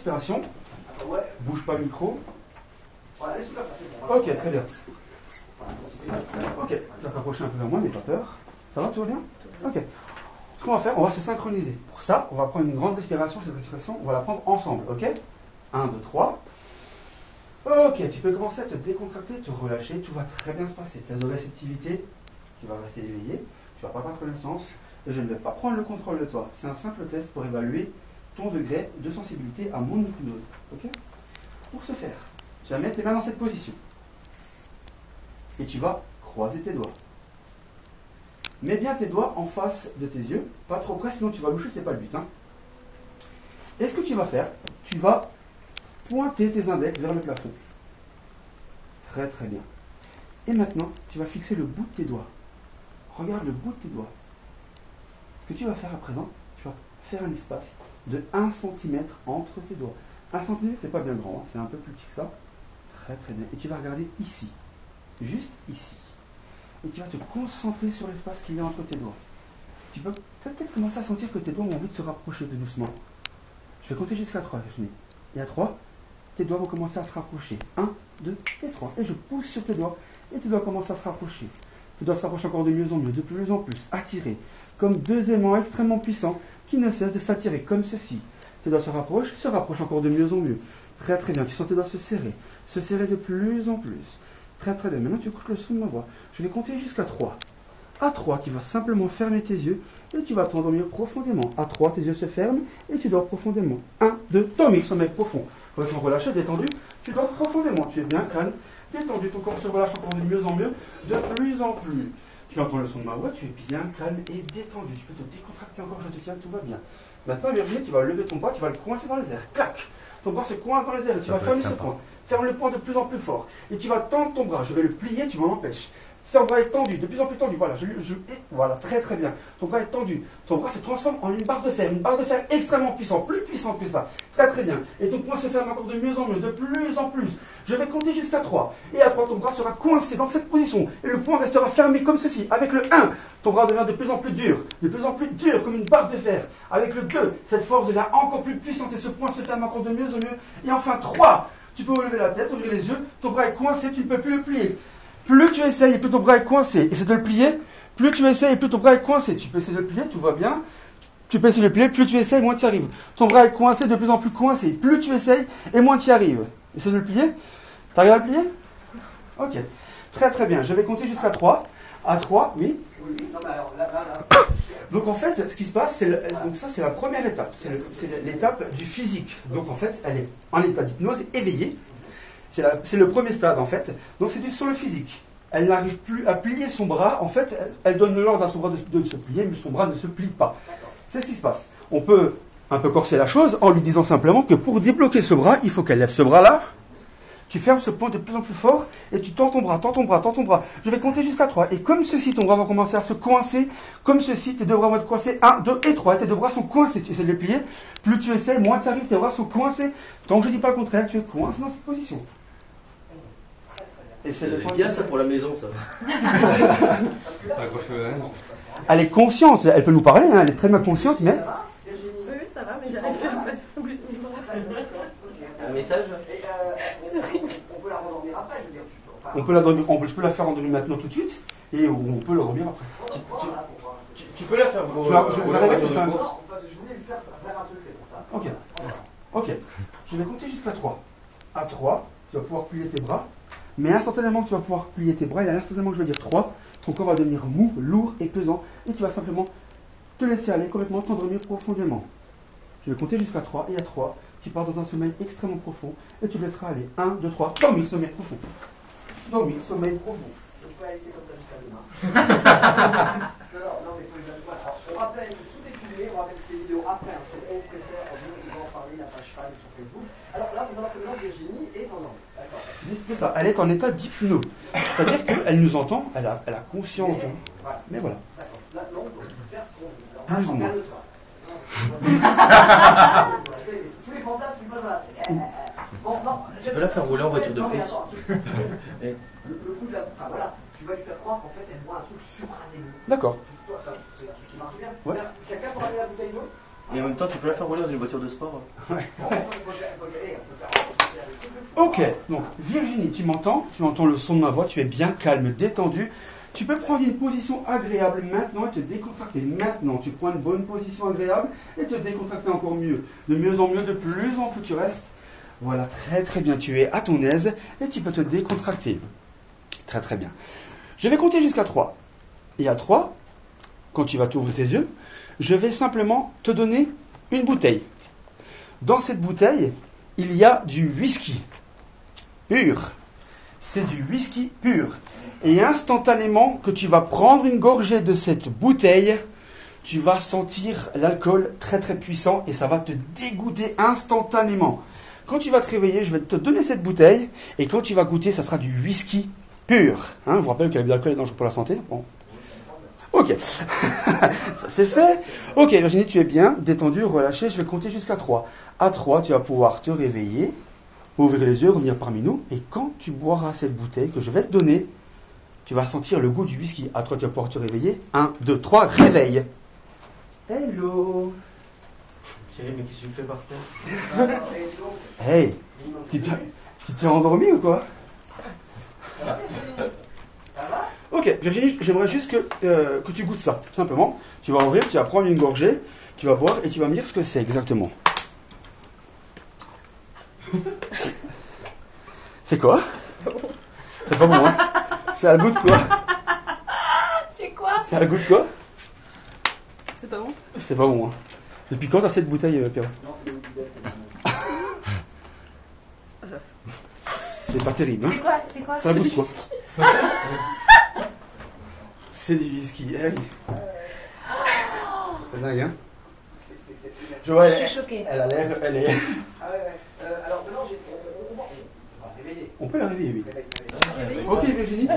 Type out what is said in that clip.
respiration. Ouais. Bouge pas le micro. Voilà, laisse-le passer. Bon, Ok, très bien. voilà. Ok, tu vas t'approcher un peu vers moi, n'aie pas peur. Ça va, tout va bien? Ok. Ce qu'on va faire, on va se synchroniser. Pour ça, on va prendre une grande respiration. Cette respiration, on va la prendre ensemble, ok? 1, 2, 3. Ok, tu peux commencer à te décontracter, te relâcher, tout va très bien se passer. Ta réceptivité, tu vas rester éveillé, tu vas pas perdre connaissance, et je ne vais pas prendre le contrôle de toi. C'est un simple test pour évaluer ton degré de sensibilité à mon hypnose, ok? Pour ce faire, tu vas mettre tes mains dans cette position. Et tu vas croiser tes doigts. Mets bien tes doigts en face de tes yeux, pas trop près, sinon tu vas loucher, c'est pas le but. Hein. Et ce que tu vas faire, tu vas pointer tes index vers le plafond. Très très bien. Et maintenant, tu vas fixer le bout de tes doigts. Regarde le bout de tes doigts. Ce que tu vas faire à présent, tu vas faire un espace de 1 cm entre tes doigts. 1 cm, c'est pas bien grand, hein, c'est un peu plus petit que ça. Très très bien. Et tu vas regarder ici. Juste ici. Et tu vas te concentrer sur l'espace qu'il y a entre tes doigts. Tu peux peut-être commencer à sentir que tes doigts ont envie de se rapprocher tout doucement. Je vais compter jusqu'à 3, Virginie. Et à 3, tes doigts vont commencer à se rapprocher. 1, 2 et 3. Et je pousse sur tes doigts. Et tes doigts commencent à se rapprocher. Tes doigts se rapprochent encore de mieux en mieux, de plus en plus. Attirés. Comme deux aimants extrêmement puissants qui ne cessent de s'attirer comme ceci. Tes doigts se rapprochent encore de mieux en mieux. Très très bien. Tu sens tes doigts se serrer de plus en plus. Très très bien. Maintenant tu écoutes le son de ma voix. Je vais compter jusqu'à 3. À 3, tu vas simplement fermer tes yeux et tu vas t'endormir profondément. À 3, tes yeux se ferment et tu dors profondément. 1, 2, dormir, sommeil profond. Complètement relâché, détendu, tu dors profondément. Tu es bien calme, détendu, ton corps se relâche encore de mieux en mieux, de plus en plus. Tu entends le son de ma voix, tu es bien calme et détendu. Tu peux te décontracter encore, je te tiens, tout va bien. Maintenant, Virginie, tu vas lever ton bras, tu vas le coincer dans les airs. Clac! Ton bras se coince dans les airs et tu vas fermer ce point. Ferme le point de plus en plus fort. Et tu vas tendre ton bras. Je vais le plier, tu m'en empêches. Ton bras est tendu, de plus en plus tendu. Voilà, voilà, très très bien. Ton bras est tendu. Ton bras se transforme en une barre de fer extrêmement puissante, plus puissante que ça. Très très bien. Et ton poing se ferme encore de mieux en mieux, de plus en plus. Je vais compter jusqu'à 3. Et à 3, ton bras sera coincé dans cette position. Et le poing restera fermé comme ceci. Avec le 1, ton bras devient de plus en plus dur comme une barre de fer. Avec le 2, cette force devient encore plus puissante et ce poing se ferme encore de mieux en mieux. Et enfin 3, tu peux relever la tête, ouvrir les yeux, ton bras est coincé, tu ne peux plus le plier. Plus tu essayes et plus ton bras est coincé, et c'est de le plier, plus tu essayes et plus ton bras est coincé. Tu peux essayer de le plier, tout va bien. Tu peux essayer de le plier, plus tu essayes, moins tu y arrives. Ton bras est coincé, de plus en plus coincé. Plus tu essayes, et moins tu y arrives. Essaie de le plier. T'arrives à le plier? Ok. Très très bien. Je vais compter jusqu'à 3. À 3, oui. Donc en fait, ce qui se passe, donc ça c'est la première étape. C'est l'étape du physique. Donc en fait, elle est en état d'hypnose éveillée. C'est le premier stade en fait. Donc c'est sur le physique. Elle n'arrive plus à plier son bras. En fait, elle donne l'ordre à son bras de se plier, mais son bras ne se plie pas. C'est ce qui se passe. On peut un peu corser la chose en lui disant simplement que pour débloquer ce bras, il faut qu'elle lève ce bras-là. Tu fermes ce point de plus en plus fort et tu tends ton bras, tends ton bras, tends ton bras. Je vais compter jusqu'à 3. Et comme ceci, ton bras va commencer à se coincer. Comme ceci, tes deux bras vont être coincés. 1, 2 et 3. Et tes deux bras sont coincés. Tu essaies de les plier. Plus tu essaies, moins tu arrives. Tes bras sont coincés. Tant que je ne dis pas le contraire, tu es coincé dans cette position. Et c'est bien ça pour la maison, ça. Elle est consciente. Elle peut nous parler. Hein, elle est très bien consciente, mais... Oui, ça va, mais j'arrive pas à bouger. Un message? On peut la rendormir après, je veux dire. Je peux la faire endormir maintenant tout de suite. Et on peut le revenir après. Tu peux la faire. Je voulais lui faire faire un truc, c'est pour ça. Ok. Je vais compter jusqu'à 3. À 3, tu vas pouvoir plier tes bras. Mais instantanément que tu vas pouvoir plier tes bras, et instantanément que je vais dire 3, ton corps va devenir mou, lourd et pesant. Et tu vas simplement te laisser aller complètement, t'endormir profondément. Je vais compter jusqu'à 3. Et à 3, tu pars dans un sommeil extrêmement profond. Et tu laisseras aller. 1, 2, 3. Dormir, sommeil profond. Dormir, sommeil profond. Donc je peux aller comme ça jusqu'à demain. Non, mais voilà. On rappelle, tout est filmé, on rappelle ces vidéos après, hein, sur On préfère, on va en parler, la page fan sur Facebook. Alors là, vous allez que maintenant Virginie est en ordre. D'accord. C'est ça, elle est en état d'hypnose. C'est-à-dire qu'elle nous entend, elle a conscience. Mais voilà. D'accord. Là, non, on peut faire ce qu'on veut. Plus ou moins. Tous les fantasmes qui passent dans la tête. Bon, non. Tu peux la faire rouler en voiture de course. Le coup de la. Enfin voilà, tu vas lui faire croire qu'en fait elle voit un truc supranémé. D'accord. Qui marche bien. Ouais. Quelqu'un pour amener la bouteille d'eau? Et en même temps, tu peux la faire rouler dans une voiture de sport. Ok, donc Virginie, tu m'entends? Tu entends le son de ma voix, tu es bien calme, détendu. Tu peux prendre une position agréable maintenant et te décontracter. Maintenant, tu prends une bonne position agréable et te décontracter encore mieux. De mieux en mieux, de plus en plus tu restes. Voilà, très très bien, tu es à ton aise et tu peux te décontracter. Très très bien. Je vais compter jusqu'à 3. Et à 3, quand tu vas t'ouvrir tes yeux, je vais simplement te donner une bouteille. Dans cette bouteille, il y a du whisky pur. C'est du whisky pur. Et instantanément que tu vas prendre une gorgée de cette bouteille, tu vas sentir l'alcool très très puissant et ça va te dégoûter instantanément. Quand tu vas te réveiller, je vais te donner cette bouteille et quand tu vas goûter, ça sera du whisky pur. Je vous rappelle que l'alcool est dangereux pour la santé. Bon. Ok, ça c'est fait. Ok, Virginie, tu es bien, détendue, relâchée. Je vais compter jusqu'à 3. À 3, tu vas pouvoir te réveiller, ouvrir les yeux, revenir parmi nous. Et quand tu boiras cette bouteille que je vais te donner, tu vas sentir le goût du whisky. À 3, tu vas pouvoir te réveiller. 1, 2, 3, réveille. Hello. Chérie, mais qu'est-ce que tu me fais par terre? Hey, tu t'es endormi ou quoi? Ok, Virginie, j'aimerais juste que tu goûtes ça, tout simplement. Tu vas ouvrir, tu vas prendre une gorgée, tu vas boire et tu vas me dire ce que c'est exactement. C'est quoi? C'est pas bon, hein? C'est à le goût de quoi? C'est quoi? C'est à le goût de quoi? C'est pas bon? C'est pas bon, hein? Depuis quand t'as cette bouteille, Pierre? C'est pas terrible, hein? C'est quoi? C'est à le goût de quoi? C'est du whisky, eh oui. C'est dingue, hein? Joël, Je suis choquée. elle a l'air, elle est... Ah ouais. Alors maintenant, on va réveiller. On peut la réveiller, oui. Réveiller. Ok, Virginie.